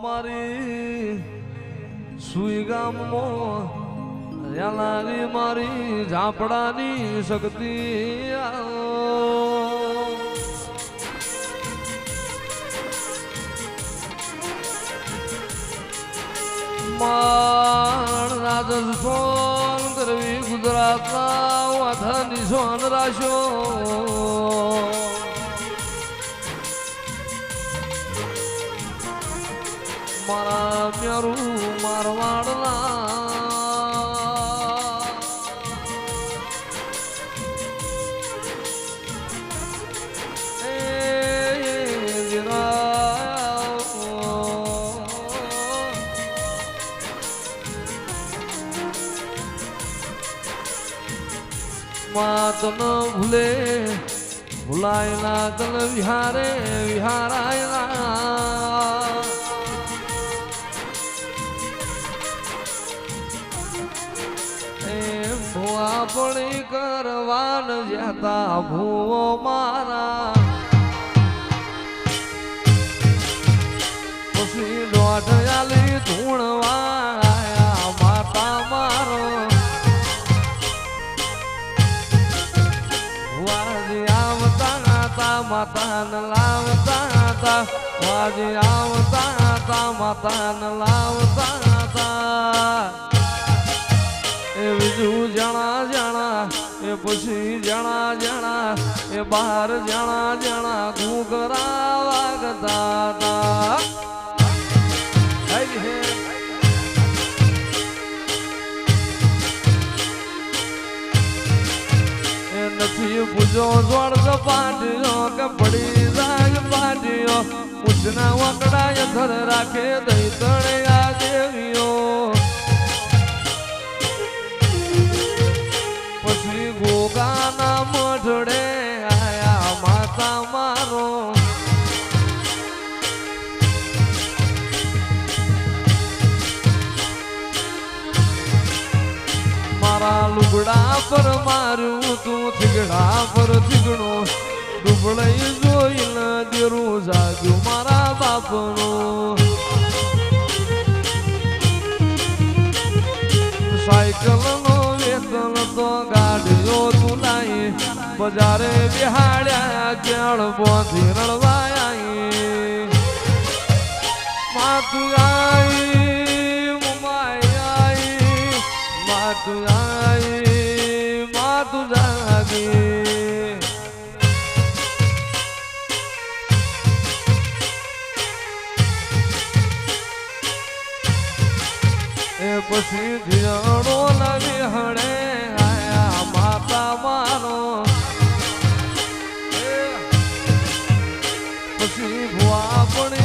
મારી સુઈ ગામમાં લાગી મારી ઝાપડાની શક્તિ માણ રાજસ્થાન કરવી ગુજરાતના વાથાની સોન રાશો મારા મ્યારું મારવાડના તન ભૂલે ભૂલાય ના તન વિહારે વિહારાય ના એમ ભૂવા પડી કરવાન જતા ભૂવો મારા પછી દોઢ આલી ધૂણવાયા માતા મારો માતા ન લાવતા હતા વાજી આવતા હતા માતા ન લાવતા હતા એ બીજું જણા જણા એ પછી જણા જણા એ બહાર જણા જણા ઘૂઘરા વાગતા હતા નથી પૂજો જોડ પાટીઓ કે પડી જાય પાટીઓ પૂછના વકડા ધર રાખે દઈ તળે આ દેવીઓ પછી ગોગાના મઢડે આયા માતા મારો મારા લુગડા પર માર્યું તું થીગડા પર થીગડું ડૂબળઈ જોઈને દેરું જાગ્યું મારા બાપનું સાયકલનો વેતન તો ગાડીઓ તુલાઈ બજારે બિહાડ્યા કેળ બોધી રણવાયા માતું આઈ મુમાઈ માતું આઈ માતું જાગી એ પછી ધીરણો લાવી હણે આયા માતા મારો પછી ભુવા પણ